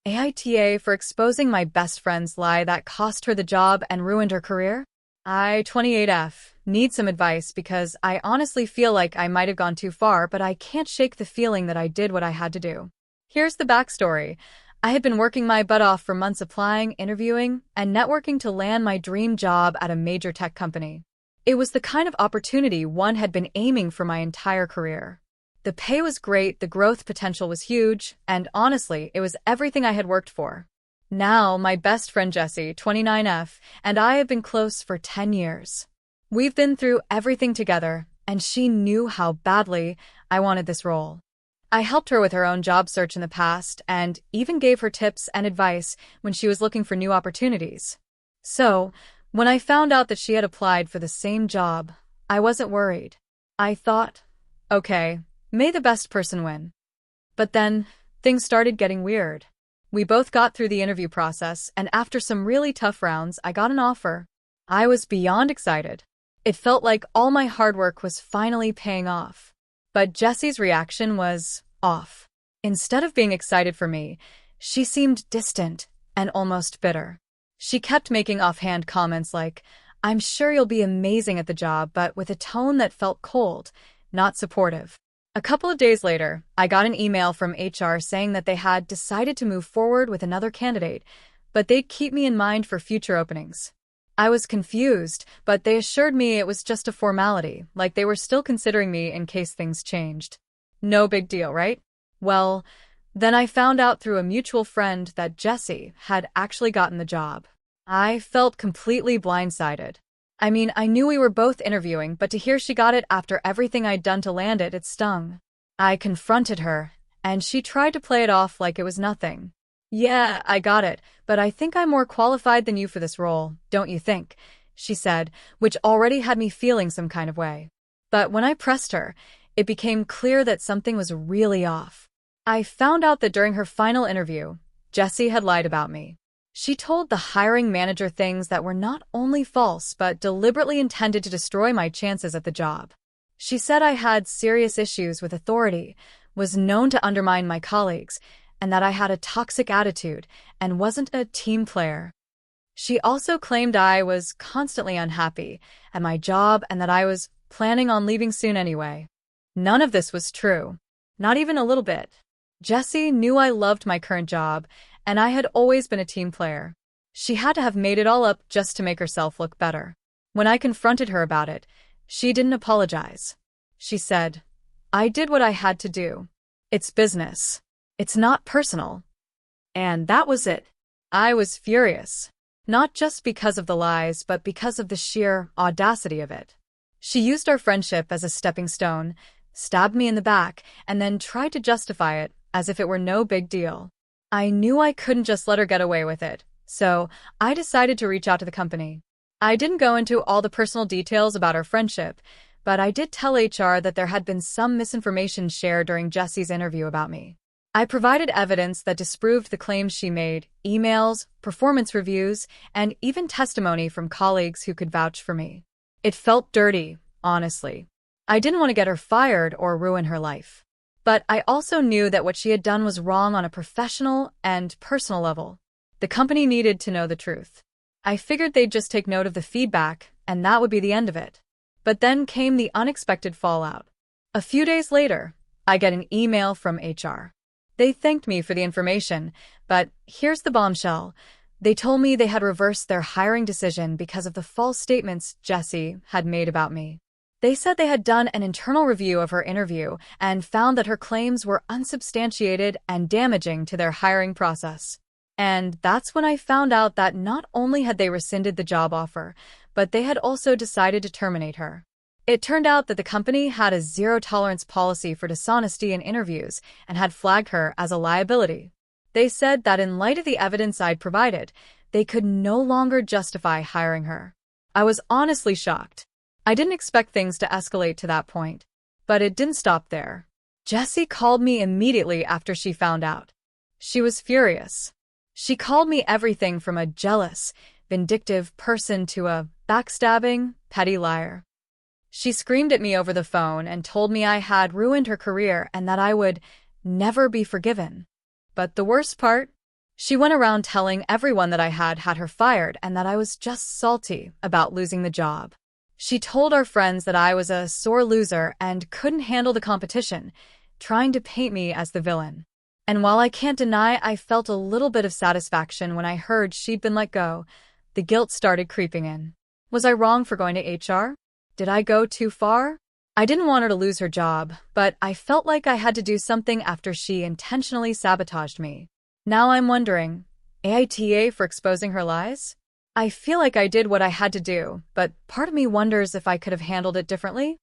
AITA for exposing my best friend's lie that cost her the job and ruined her career? I, 28F, need some advice because I honestly feel like I might have gone too far, but I can't shake the feeling that I did what I had to do. Here's the backstory. I had been working my butt off for months applying, interviewing, and networking to land my dream job at a major tech company. It was the kind of opportunity one had been aiming for my entire career. The pay was great, the growth potential was huge, and honestly, it was everything I had worked for. Now, my best friend Jessie, 29F, and I have been close for 10 years. We've been through everything together, and she knew how badly I wanted this role. I helped her with her own job search in the past, and even gave her tips and advice when she was looking for new opportunities. So, when I found out that she had applied for the same job, I wasn't worried. I thought, okay, may the best person win. But then, things started getting weird. We both got through the interview process, and after some really tough rounds, I got an offer. I was beyond excited. It felt like all my hard work was finally paying off. But Jessie's reaction was off. Instead of being excited for me, she seemed distant and almost bitter. She kept making offhand comments like, "I'm sure you'll be amazing at the job," but with a tone that felt cold, not supportive. A couple of days later, I got an email from HR saying that they had decided to move forward with another candidate, but they'd keep me in mind for future openings. I was confused, but they assured me it was just a formality, like they were still considering me in case things changed. No big deal, right? Well, then I found out through a mutual friend that Jessie had actually gotten the job. I felt completely blindsided. I mean, I knew we were both interviewing, but to hear she got it after everything I'd done to land it, it stung. I confronted her, and she tried to play it off like it was nothing. "Yeah, I got it, but I think I'm more qualified than you for this role, don't you think?" she said, which already had me feeling some kind of way. But when I pressed her, it became clear that something was really off. I found out that during her final interview, Jessie had lied about me. She told the hiring manager things that were not only false but deliberately intended to destroy my chances at the job. She said I had serious issues with authority, was known to undermine my colleagues, and that I had a toxic attitude and wasn't a team player. She also claimed I was constantly unhappy at my job and that I was planning on leaving soon anyway. None of this was true, not even a little bit. Jessie knew I loved my current job, and I had always been a team player. She had to have made it all up just to make herself look better. When I confronted her about it, she didn't apologize. She said, "I did what I had to do. It's business. It's not personal." And that was it. I was furious. Not just because of the lies, but because of the sheer audacity of it. She used our friendship as a stepping stone, stabbed me in the back, and then tried to justify it as if it were no big deal. I knew I couldn't just let her get away with it, so I decided to reach out to the company. I didn't go into all the personal details about our friendship, but I did tell HR that there had been some misinformation shared during Jessie's interview about me. I provided evidence that disproved the claims she made, emails, performance reviews, and even testimony from colleagues who could vouch for me. It felt dirty, honestly. I didn't want to get her fired or ruin her life. But I also knew that what she had done was wrong on a professional and personal level. The company needed to know the truth. I figured they'd just take note of the feedback, and that would be the end of it. But then came the unexpected fallout. A few days later, I get an email from HR. They thanked me for the information, but here's the bombshell. They told me they had reversed their hiring decision because of the false statements Jessie had made about me. They said they had done an internal review of her interview and found that her claims were unsubstantiated and damaging to their hiring process. And that's when I found out that not only had they rescinded the job offer, but they had also decided to terminate her. It turned out that the company had a zero-tolerance policy for dishonesty in interviews and had flagged her as a liability. They said that in light of the evidence I'd provided, they could no longer justify hiring her. I was honestly shocked. I didn't expect things to escalate to that point. But it didn't stop there. Jessie called me immediately after she found out. She was furious. She called me everything from a jealous, vindictive person to a backstabbing, petty liar. She screamed at me over the phone and told me I had ruined her career and that I would never be forgiven. But the worst part? She went around telling everyone that I had her fired and that I was just salty about losing the job. She told our friends that I was a sore loser and couldn't handle the competition, trying to paint me as the villain. And while I can't deny I felt a little bit of satisfaction when I heard she'd been let go, the guilt started creeping in. Was I wrong for going to HR? Did I go too far? I didn't want her to lose her job, but I felt like I had to do something after she intentionally sabotaged me. Now I'm wondering, AITA for exposing her lies? I feel like I did what I had to do, but part of me wonders if I could have handled it differently.